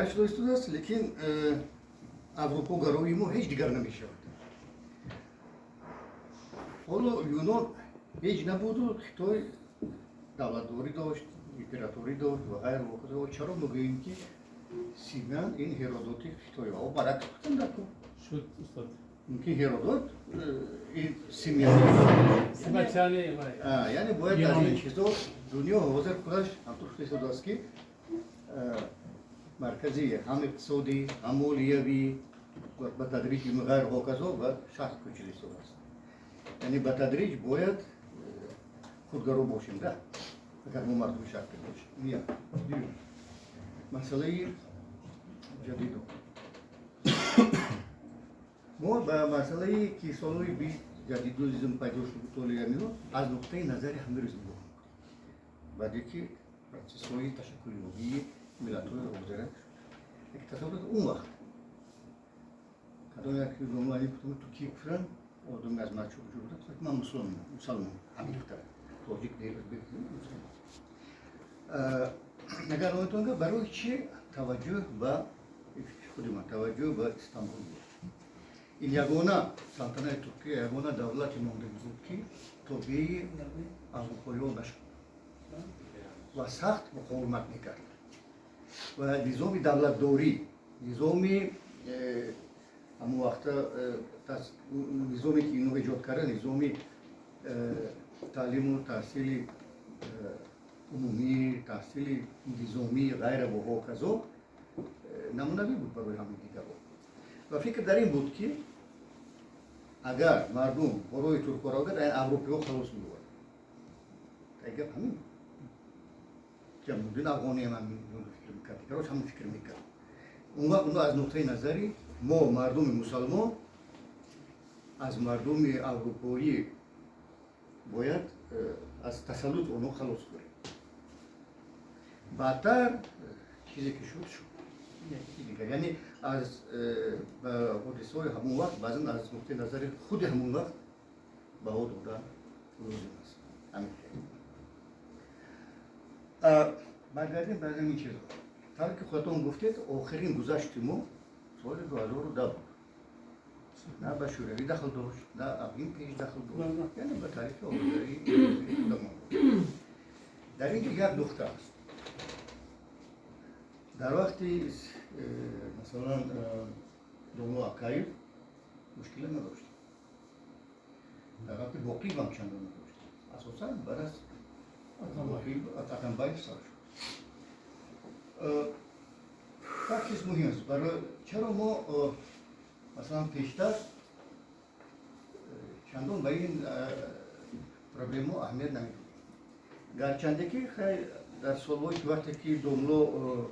Karşılaştırırız, lakin Avrupa garoyumu hiç diğerlemiş. Olo Yunan hiç ne budu, Xitoy davlatları dost, literatürü dost ve hayır vakıfı o çarım bugün ki Sinan in Herodotik Xitoy o barak tutun da ko. Şu ustad. Ki Herodot in Simyan. Simaçhane var. Yani bu arada çizo dünya hazır kulaş antur Xitoyski مرکزی هم اقتصادی هم مالیوی و به تدریج غیر هوکزا و شخص کوچولی است. یعنی به تدریج باید خودگرا باشیم ده اگر ما مردم شرط باشیم. یا دیو مسئله جدید ما به مسئله که سالهای 20 جدیدیزم پیدا شد تولیدیم از نقطه نظر همیرزم بود. بعدی که پروسes‌های تشکلی نوعی ملت‌های روزانه تصورات اون وقت کدوم یکی جمله گفتم تو کی فرن اردوم از ماچو وجود داشت من مسلمان همین خطر توجیه دیگر بگیم نگاه نمی‌تونم برای چی توجه به خودمان توجه به استانبول این یگانه سلطنت ترکیه یگانه دولتی مونده بود که توبیه اروپایی نشد و سخت مقاومت میکرد و نظام دولتداری نظامی همون وقت نظامی که اینو ایجاد کرده نظامی تعلیم و تحصیل عمومی تحصیل نظامی غیر و هوکزا نمونوی بود برای همین دیگر و فکر در این بود که اگر مردم برای ترک‌ها را بگیرن اروپایی ها خلاص می‌شوند اگر همین جمهوری افغانی هم فکر می‌کرد کاروش هم فکر می‌کرد اون وقت اونو از نقطه نظری ما مردم مسلمان از مردم اروپایی باید از تسلط اونو خلاص کنیم بعدتر چیزی که شد یعنی از حادثه‌های همون وقت بعضا از نقطه نظر خود همون وقت به او دادن لازم است همین برگردیم برای این چیزا طوری که خودتون گفتید آخرین گذشت ما سال 2010 بود نه به شوروی دخل داشت نه افغان پیش دخل داشت یعنی به تاریخ آذری خودمان در اینجا یک نقطه است در وقتی مثلا دولو اکایف مشکل نداشت در وقتی باقی هم چندان نداشت اساسا برای اتاقنبای سر شد یک چیز مهم است برای چرا ما مثلا پیشتر چندان به این پروبلم ها اهمیت نمیدیم گرچنده که خیلی در سالهای وقتی که دولو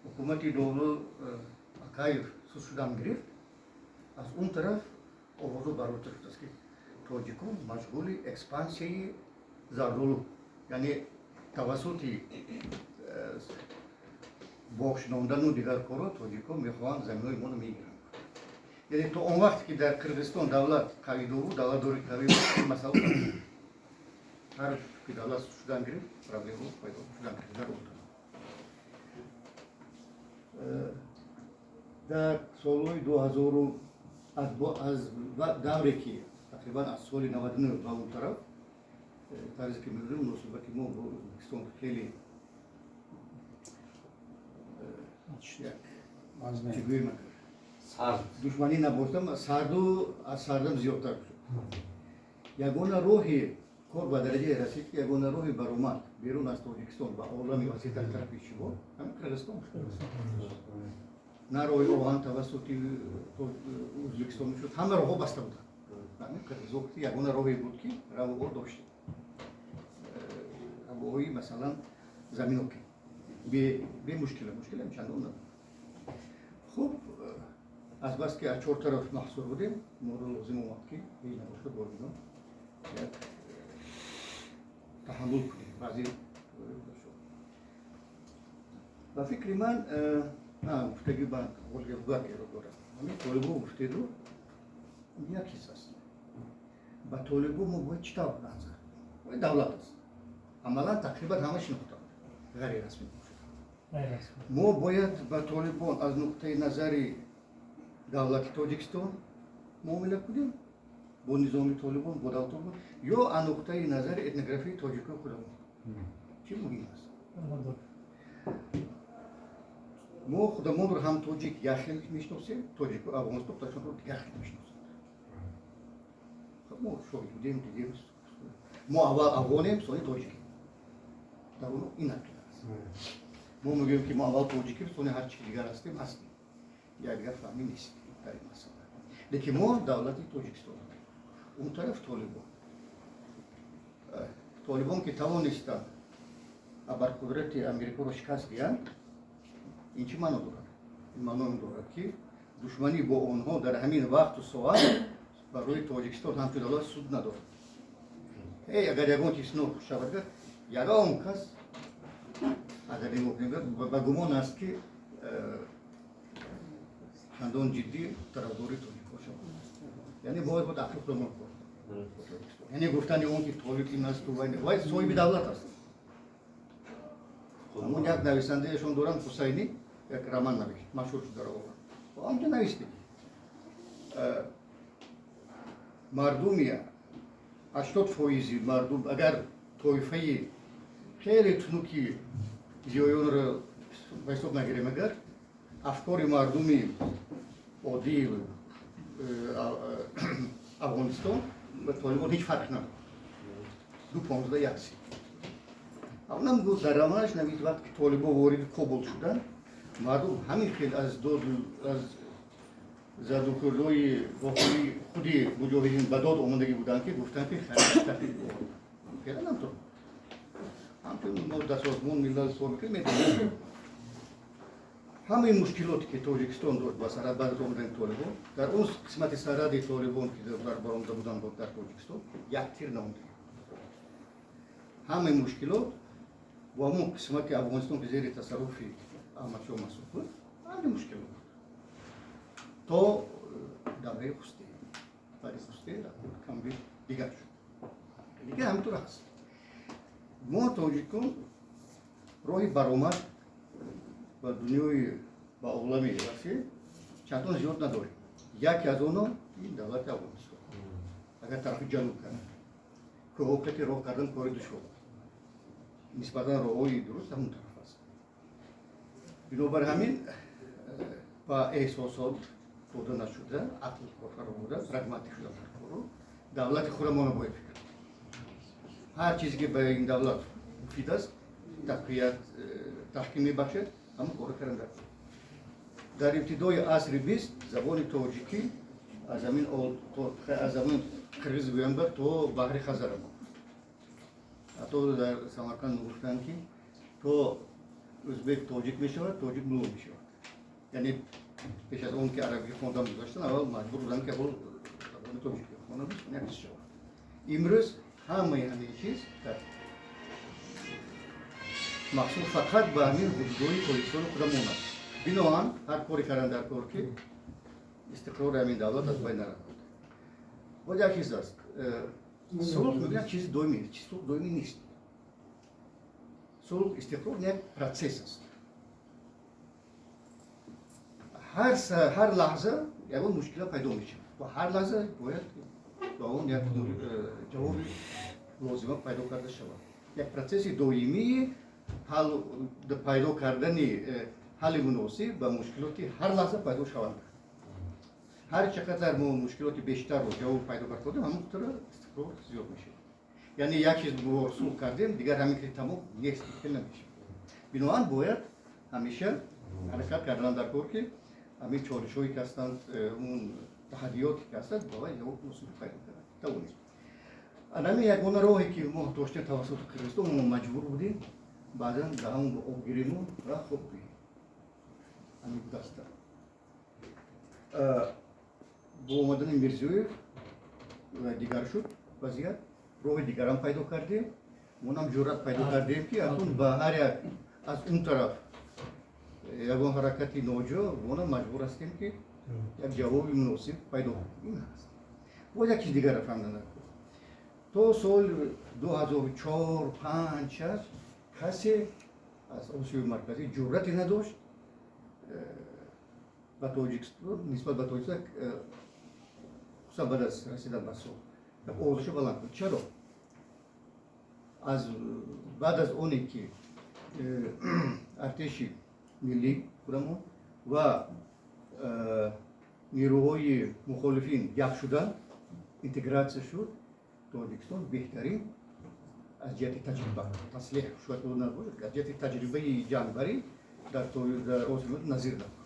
حکومتی دولو اکایف سوسودان گرفت از اون طرف آوازو بالاتر شد است که تاجیکان مشغول اکسپانسیای زاردولو یعنی توسطی بخشناندن و دیگر کارا تاجیکان میخواهند زمینهای ما رو میگیرند یعنی تا اون وقت که در کردستان دولت قوی بود دولتداری قوی بود مثلا هر که دولت شدن گرفت پروبلم رو پیدا شدن گرفت در سالهای 2000 از دوری که تقریبا از سال 99 به اون طرف طرزی که می‌دونیم مناسبتی ما با ازبکستان خیلی چگویی می‌کنه دشمنی نباشتم از سردم زیادتر شد یگانه راهی کار به درجه رسید که یگانه راهی برآمد بیرون از تاجیکستان و عالم وسیع در طرف چی بود همین کردستان شد نه راهی آهن توسط ازبکستان شد همه راه‌ها بسته بودند همین کردستان یگانه راهی بود که راه داشت هوایی مثلا زمین اوکی به مشکل هم چندان نداره خوب از بس که از چهار طرف محصور بودیم ما رو لازم اومد که هیچ نباشد با اینا یک تحمل کنیم بعضی و فکر من گفتگی با قولگی رو دارم همین طالبو گفتیدو یک چیز است با طالبو ما باید چی طور نظر باید دولت است عملا تقریبا همش نقطه غیر رسمی мо бояд ба Толибон аз нуқтаи назари давлати Тоҷикистон муомила кунем бо низоми Толибон, бо давлати Толибон, ё аз нуқтаи назари этнографии тоҷикои худамон чӣ муҳим аст? мо худамонро ҳам тоҷик як хел мешиносем, тоҷику Афғонистон худашонро як хел мешиносем. мо шоҳид будем, дидем, мо аввал афғонем, сони тоҷикем. дар он ин ақида аст. мо мегӯем ки мо аввал тоҷикем, сони ҳар чӣ дигар ҳастем ҳастем. як дигар фаҳмӣ нест дар ин масъала. лекин мо давлати Тоҷикистон, он тараф Толибон. Толибон ки тавонистанд абарқудрати Амрикоро шикаст диҳанд, ин чӣ маъно дорад? Ин маъно ин дорад ки душманӣ бо онҳо дар ҳамин вақту соат барои Тоҷикистон ҳамчун давлат суд надорад. Агар ягон чиз нох шавад, ягон кас агар ба гумон аст ки чандон ҷиддӣ тарафдори тоҷикҳо шавад. Яъне бояд бо ақли худамон кор. яъне гуфтани он ки Толиб ин асту вай соҳиби давлат аст. ҳамон як нависандаешон дорам, Ҳусайнӣ як роман навишт, машҳур шуд дар овард. ҳамҷо навишти мардуми 80% мардум агар тоифаи хеле тунуки зиёёнро ба ҳисоб нагирем, агар афкори мардуми оддии Афғонистон ба Толибон ҳеҷ фарқ надорад. 2.15 авнам гуфт дар романаш навист вақте ки Толибон вориди Кобул шуданд, мардум ҳамин хел аз задукӯрдои вохӯи худи муҷоҳидин ба дод омадагӣ буданд ки гуфтанд ки феълан ҳамтор ҳамчун мо дар созмон милали суол мекунем медонем ҳамаи мушкилоте ки Тоҷикистон дошт ба сарҳад баъд аз омадани Толибон, дар он қисмати сарҳади Толибон ки баромада буданд дар Тоҷикистон як тир намонда. ҳамаи мушкилот бо ҳамон қисмати Афғонистон ки зери тасарруфи Аҳмадшоҳ Масъуд буд, ҳамаи мушкилот то давраи Хусте. Баъди Хусте камби дигар шуд. Дигар ҳаминтур аст. мо тоҷикон роҳи баромад ба дунёи ба олами васеъ чандон зиёд надорем. яке аз онҳо ин давлати Афғонистон. агар тарафи ҷануб кард коҳокати роҳ кардан кори душвор, нисбатан роҳҳои дуруст ҳамон тараф аст. бинобар ҳамин ба эҳсосот дода нашуда, ақл фаромуда, прагматик шуда дар кору давлати худамонро бояд фикр. ҳар чизе ки ба ин давлат муфид аст, тақвият таҳким мебахшад, ҳамон кора кардан дар кор. дар ибтидои асри 20 забони тоҷикӣ аз замони қирғиз гӯянбар то баҳри Хазар буд. ҳатто дар Самарқанд гуфтанд ки то ӯзбек тоҷик мешавад, тоҷик мулло мешавад. яъне пеш аз он ки арабӣ хондан гузаштанд, аввал маҷбур буданд ки аввал забони тоҷикӣ хонанд, як чиз шавад. имрӯз ҳамаи ҳамин чиз махсус фақат ба ҳамин ҳудудҳои Тоҷикистони худамон аст. биноан ҳар коре кардан дар кор ки истиқрори ҳамин давлат аз байн наравад. боз як чиз аст, сулҳ мегӯянд чизи доимӣ, сулҳ доимӣ нест. сулҳ истиқрор як протсесс аст. ҳар лаҳза ягон мушкила пайдо мешавад ва ҳар лаҳза бояд ба он як ҷавоби лозима пайдо карда шавад. як протсесси доимии пайдо кардани ҳалли муносиб ба мушкилоти ҳар лаҳза пайдо шаванда. ҳар чақадар мо мушкилоти бештарро ҷавоб пайдо кардем, ҳамон қадр истиқрор зиёд мешавад. яъне як чиз сулҳ кардем, дигар ҳамин ки тамом нест, намешавад. биноан бояд ҳамеша ҳаракат кардан дар кор ки ҳамин чолишҳое ки ҳастанд, он таҳаддиёте ки ҳастанд, бовай ҷавоб муносиб пайдо кардан тавонем. ҳамин ягона роҳе ки мо доштем тавассути Қирғизистон, мо маҷбур будем баъдан ба ҳамон обгиримон ва хуб биҳем. ҳамин даста бо омадани Мирзиёев дигар шуд вазият, роҳи дигарам пайдо кардем, монам ҷуръат пайдо кардем ки акун ба ҳар як аз он тараф ягон ҳаракати ноҷо монам маҷбур ҳастем ки як ҷавоби муносиб пайдо кунем. ин аст. боз як чиз дигар фаҳмидан накун. то соли 2004-5-6 касе аз осиёи марказӣ ҷуръате надошт ба тоҷикистон нисбат ба тоҷикистон хуsusan баъд аз расидан ба суд овозашо баланд курд. Чаро? Баъд аз оне ки артиши миллӣ худамон ва نیروهای مخالفین یک شدن اینتگراسیون شد تاجیکستان بهترین از جهت تجربه تسلیح شاید اون نبود از جهت تجربه جنگبری در آسیاب نظیر داشت.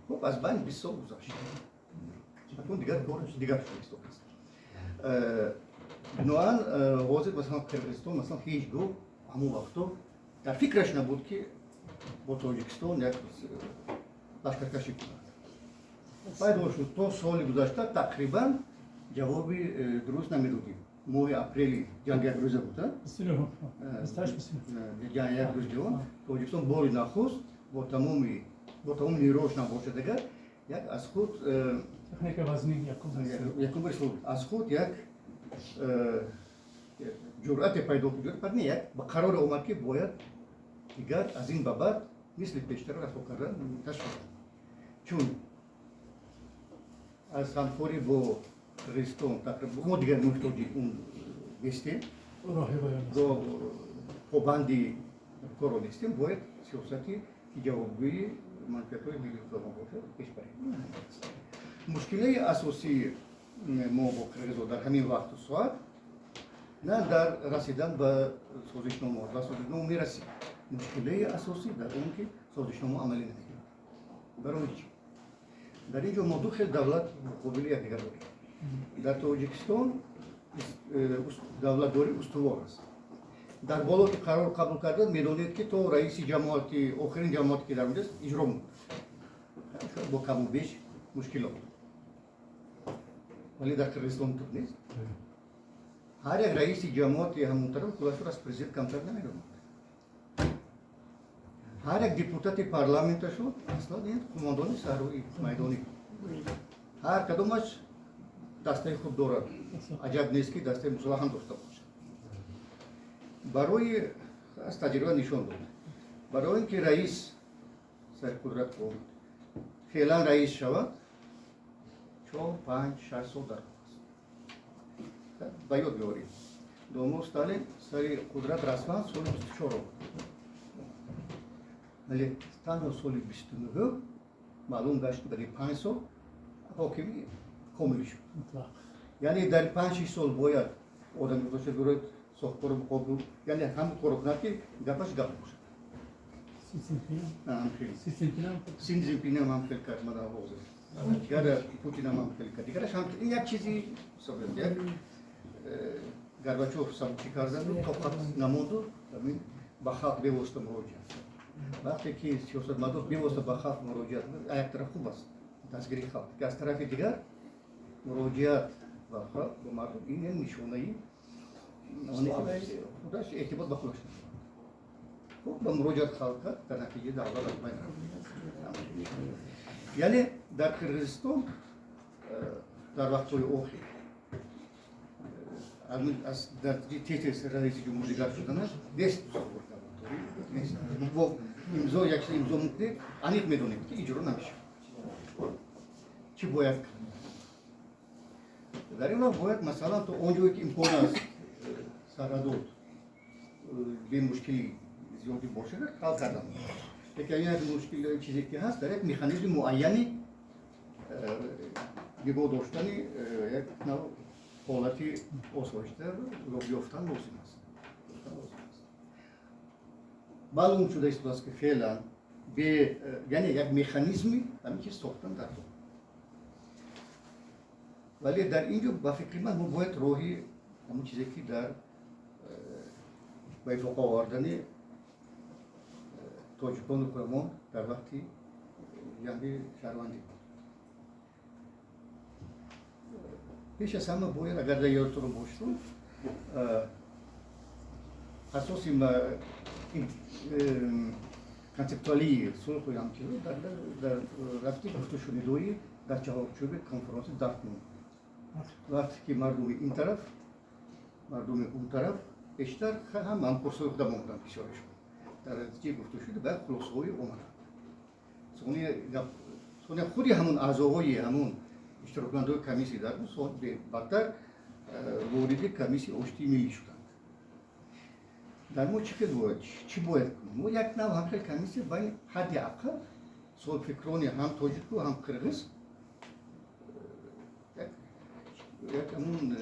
خب از بین 20 سال گذشت. اون دیگر کارش دیگر شد. بنابراین حاضر مثلا کرگستان مثلا هیچ گو همون وقتا در فکرش نبود که با تاجیکستان یک لشکرکشی کنند. пайдо шуд то соли гузашта тақрибан ҷавоби дуруст намедодем. моҳи апрели ҷанг як рӯза буд ҷанг як рӯз ҷавон тоҷикистон бори нахуст бо тамоми нерӯш набоша дигар як аз худ аз худ як ҷуръате пайдо курд не як ба қароре омад ки бояд дигар аз ин ба баъд мисли пештар рафо кардан ташкил чун аз ҳамкорӣ бо қирғизистон тақрибан мо дигар муҳтоҷи он нестем бо побанди коро нестем бояд сиёсати ҷавобгӯи манфиатҳои миллии худамон бошад пеш барем. мушкилаи асосии мо бо қирғизҳо дар ҳамин вақту соат на дар расидан ба созишнома ба созишнома мерасем. мушкилаи асосӣ дар он ки созишнома амалӣ намекунад. барои чӣ? дар ин ҷо мо ду хел давлат муқобили якдигар дорем. дар тоҷикистон давлатдорӣ устувор аст. дар боло ки қарор қабул кардан медонед ки то раиси ҷамоати охирин ҷамоате ки дар онҷаст иҷро муд шояд бо каму беш мушкилот, вале дар қирғизистон тур нест. ҳар як раиси ҷамоати ҳамон тараф хуласро аз президент камтар намедонад. ҳар як депутати парламенташон аслан ин қумондони саҳрои майдонӣ ҳар кадомаш дастаи худ дорад. аҷаб нест ки дастаи мусаллаҳ ҳам дошта бошад. барои аз таҷриба нишон дод барои ин ки раис сарқудрат омад феълан раис шавад 4-5-6 сол дар аст. ба ёд биёред домо Сталин сари қудрат расман соли 24 омад. ولی تنها سال 29 معلوم گشت برای 5 سال حاکمی کامل شد. یعنی در 5-6 سال باید آدمی باشه برای ساختار مقابل یعنی هم کار کنه که گپش گپ باشه. سی زینپینگ هم خیلی کرد من آوازه. دیگر پوتین هم خیلی کرد. دیگرش هم این یک چیزی سابقه یک گرباچوف سابقه کردن رو طاقت نموند و همین با خلق بیوست مراجعه. وقتی که سیاستمدار بیواسطه به خلق مراجعت می‌کنه یک طرف خوب است دستگیری خلق که از طرف دیگر مراجعت به خلق به مردم این نشانه‌ای خودش ارتباط به خودش خب به مراجعت خلق کرد در نتیجه دعوا از بین رفت. یعنی در قرغیزستان در وقت‌های آخر از در تیتر رئیس جمهوری شدنش دست تصور کرد. бо имзо як имзо мукне аниқ медонем ки иҷро намешавад. чӣ бояд кард? дар ин вақт бояд масалан то он ҷое ки имкон аст сарҳадот бемушкилӣ зиёди бошад ҳал кардан. лекин як мушкил чизе ки ҳаст дар як механизми муайяни нигоҳ доштани як ҳолати осоишта ёфтан лозим аст. معلوم شده است که فعلا به یعنی یک مکانیزمی همین چیز ساختن در تو. ولی در اینجا با فکر من باید راهی همون چیزی که در به اتفاق آوردن تاجیکان و کرمان در وقتی یعنی شهروندی بود. پیش از همه باید اگر در یادتون باشه اساسی концептуалии сулҳу ҳамкорӣ дар рафти гуфтушунидоӣ дар чаҳорчӯби конференси Дартмунд. вақте ки мардуми ин тараф мардуми он тараф бештар ҳам ҳамкорсои худамон буданд бисёрашон. дар натиҷаи гуфта шуда ба хулосаҳои омаданд. соне худи ҳамун аъзоҳои ҳамун иштироккунандаҳои комиссия дар бадтар вориди комиссияи оштии миллӣ шуданд. дар мо чӣ бояд кунем? Мо як нав ҳамчун комиссия байни ҳадди ақал солфикрони ҳам тоҷику ҳам қирғиз як ҳамун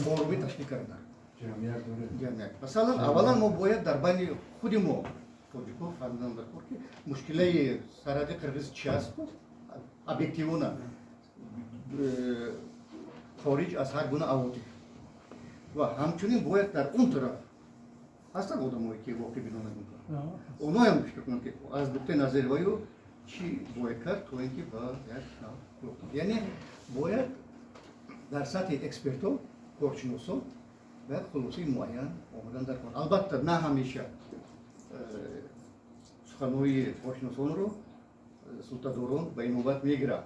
форуми ташкил карданд. ҷамъият. Масалан, аввалан мо бояд дар байни худи мо тоҷико фаҳмидан дорем ки мушкилаи сарҳади қирғиз чӣ асту объективона хориҷ аз ҳар гуна авотиф ва ҳамчунин бояд дар он тараф ҳастанд одамое ки воқеъ бино намекунанд. Онҳоям фикр кунанд ки аз нуқтаи назари ваё чӣ бояд кард то ин ки ба як яъне бояд дар сатҳи экспертҳо коршиносон ба як хулосаи муайян омадан дар кор. Албатта на ҳамеша суханҳои коршиносонро султадорон ба инобат мегиранд,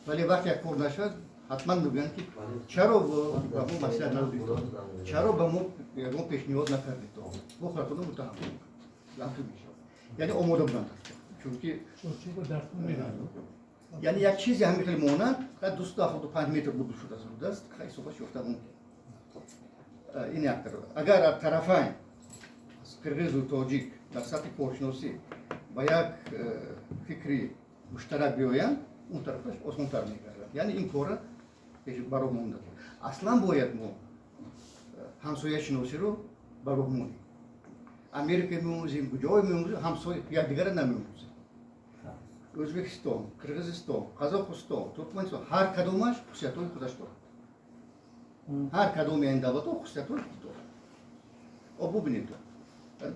вале вақте як кор нашад ҳатман мегӯянд ки чаро ба мо маслиҳат надодед, чаро ба мо ягон пешниҳод накардед, мо худатона муттаҳам ҳамчун мешавад. Яъне омода буданд, чунки яъне як чизе ҳамин хеле монанд 275 метр буд шуда зурдаст ҳисобаш ёфта мумкин. Ин як тараф. Агар тарафайн қирғизу тоҷик дар сатҳи коршиносӣ ба як фикри муштарак биёянд, он тарафаш осонтар мегардад. Яъне ин кора ба роҳ монда. Аслан бояд мо ҳамсояшиносиро ба роҳ монем. Америка меомӯзем, куҷое меомӯзем, ҳамсоя якдигара намеомӯзем. Ӯзбекистон, Қирғизистон, Қазоқистон, Туркманистон ҳар кадомаш хусусиятҳои худаш дорад. ҳар кадоми ин давлатҳо хусусиятҳои худ дорад. Бубинед,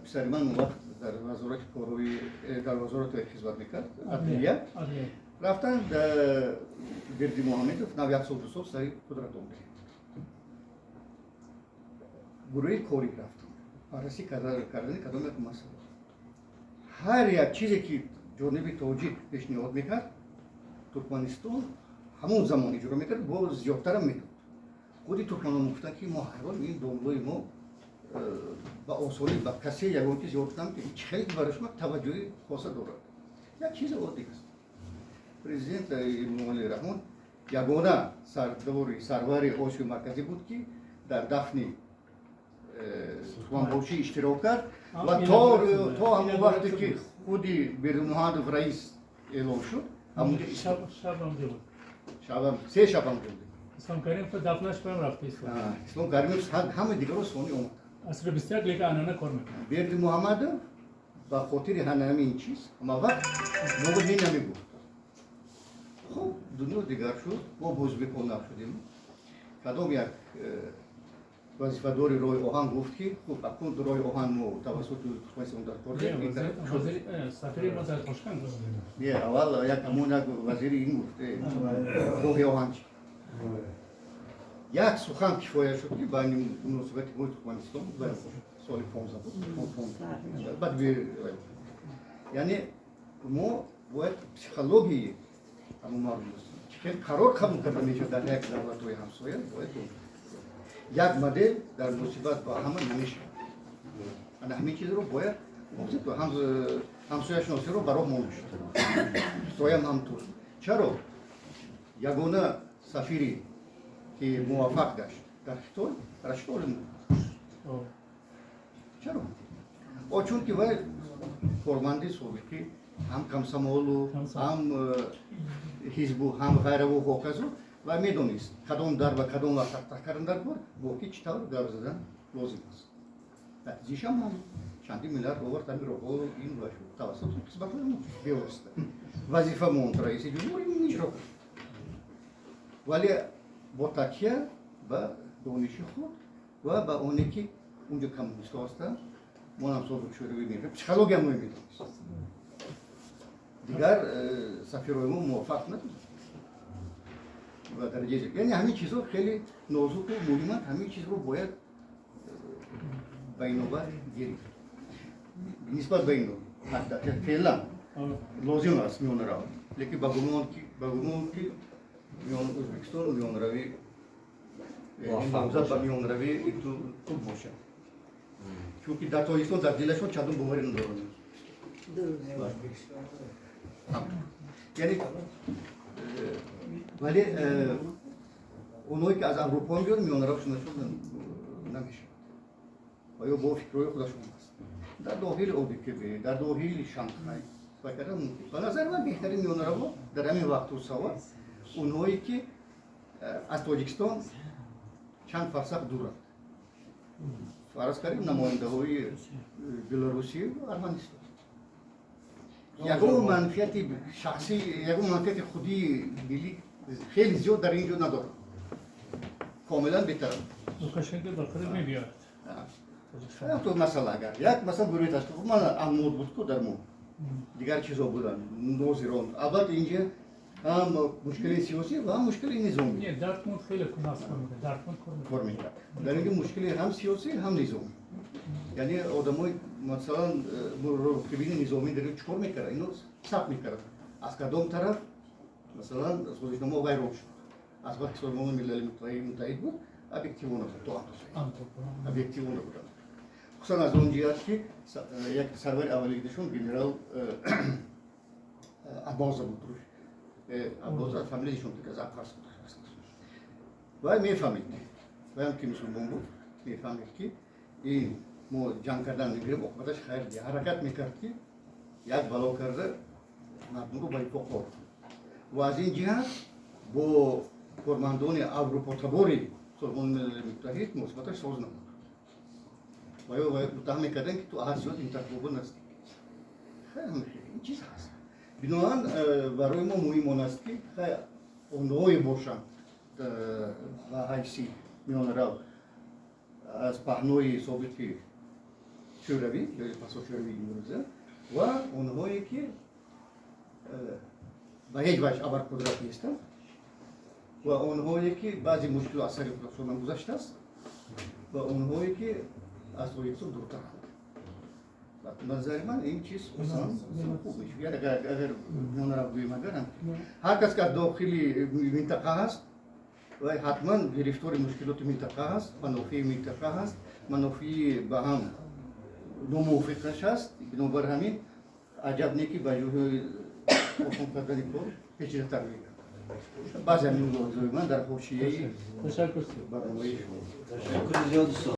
писари ман он вақт дар вазорати корои дар вазорати хизмат мекард, адлия рафтанд Берди Муҳаммедов нав як сол ду сол сари қудрат омадем. Гурӯҳи корӣ рафтанд, баррасӣ кардани кадом як масъала. Ҳар як чизе ки ҷониби тоҷик пешниҳод мекард, Туркманистон ҳамон замон иҷро мекард, бо зиёдтарам мекард. худи туркманон гуфтанд ки мо ҳарон ин донлои мо ба осонӣ ба касе ягон чиз ёд кунам ки хеле барои шумо таваҷҷӯҳи хоса дорад. Як чизи оддӣ аст. Президент Эмомали Раҳмон ягона сарвари Осиёи Марказӣ буд ки дар дафни Туркманбошӣ иштирок кард ва то ҳамон вақте ки худи Бердимуҳаммадов раис эълон шуд, се шабам буд. Ислом Каримов дафнаш кунам рафта Ислом Каримов ҳама дигаро сони омад. Асри 21 лека анъана кор мекунад. Берди Муҳаммадов ба хотири ҳамин чиз ҳама вақт моғо намегуфт. Хуб, дунё дигар шуд, мо бо ӯзбекон нашудем. Кадом як вазифадори роҳи оҳан гуфт ки хуб акун роҳи оҳан мо тавассути Туркманистон дар кор сафири мо дар Тошкент не аввал як ҳамон як вазири ин гуфт роҳи оҳан чи як сухан кифоя шуд ки байни муносибати мо Туркманистон соли 15 буд. Яъне мо бояд психологии ҳамон мардум ки қарор қабул карда мешавад дар як давлатҳои ҳамсоя бояд як модел дар муносибат ба ҳама намешавад. Ана ҳамин чизро бояд ҳамсояшиносиро ба роҳ монда шуд. Хитоям ҳамтур. Чаро ягона сафири ки муваффақ гашт дар Хитой Рашидов буд. Чаро? Чунки вай корманди собиқи ҳам камсамолу ҳам ҳизбу ҳам ғайраву ҳоказу ва медонист кадом дар ва кадом вақт тахтах кардан дар кор боки чӣ тавр гап задан лозим аст. Натиҷаашам ҳам чандин миллиард овард ҳамин роҳҳо ин ва шуд тавассути қисматҳои мо бевосита вазифа монд раиси ҷумҳур ин иҷро кард. Вале бо такя ба дониши худ ва ба оне ки унҷо коммунистҳо ҳастанд монам собиқшӯравӣ мекард психология мо медонист. Дигар сафирои мо муваффақ надуд ва дараҷаи яъне ҳамин чизҳо хеле нозуку муҳиманд, ҳамин чизро бояд ба инобат гирифт. Нисбат ба ин феълан лозим аст миёнаравӣ, лекин ба гумон ки Ӯзбекистон миёнаравӣ намзад ба миёнаравӣ хуб бошад. чунки дар тоҷикистон дар дилашон чандон боварӣ надоранд. яъне вале онҳое ки аз аврупо меёнд миёнаро шунашон намешавад ва ё бо фикрҳои худашон аст дар доҳили одикебе дар доҳили шанхай ба назари ман беҳтарин миёнараҳо дар ҳамин вақту сава онҳое ки аз тоҷикистон чанд фарсах дуранд фарз карем намояндаҳои беларусию арманистон ягон манфиати шахсӣ ягон манфиати худии миллӣ хеле зиёд дар ин ҷо надорад комилан бетараб Лукашенко ба Крым мебиёд. то масъала агар як масъала гурӯҳи ташкил ман аммод буд ку дар мо дигар чизо буданд нозирон албатта инҷа ҳам мушкили сиёсӣ ва ҳам мушкили низомӣ Нет, Дартмунд хеле нас кормида. Дартмунд кормида. кор мекард дар инҷа мушкили ҳам сиёсӣ ҳам низомӣ яъне одамои масалан рӯбини низомӣ дар чӣ кор мекард ино сабт мекард аз кадом тараф масалан созишнома вайрон шуд аз вақти созмони милали муттаҳид буд объективона буд то объективона буданд хусусан аз он ҷиҳат ки як сарвари аввалигидашон генерал аббоза буд аббоза фамилияшон аз ақас буд вай мефаҳмид ваям ки мусулмон буд мефаҳмид ки ин мо ҷанг кардан мегирем оқибаташ хайр ди ҳаракат мекард ки як бало карда мардумро ба ифоқ орд ва аз ин ҷиҳат бо кормандони аврупотабори созмони милали муттаҳид муносибаташ соз намуд ва ё муттаҳам мекарданд ки ту аҳад зиёд интерполга наздик ин чиз ҳаст биноан барои мо муҳим он аст ки онҳое бошанд ба ҳайси миёнарав аз паҳнои собиқи шӯравӣ ё пасошӯравии имрӯза ва онҳое ки ба ҳеҷ ваҷҳ абарқудрат нестанд ва онҳое ки баъзе мушкило аз сари худашон гузаштааст ва онҳое ки аз тоҷикистон дуртаранд назари ман ин чиз хуб мешуд агар миёнарав гӯем агарам ҳар кас ки аз дохили минтақа ҳаст вай ҳатман гирифтори мушкилоти минтақа ҳаст манофии минтақа ҳаст манофии ба ҳам номувофиқаш ҳаст бинобар ҳамин аҷаб не ки ба ҷоҳои осон кардани кор печиdatар мегардад баъзе ҳамин мулоҳизаҳои ман дар ҳошияи Ташаккур. барномаи шумо Teşekkür ediyoruz.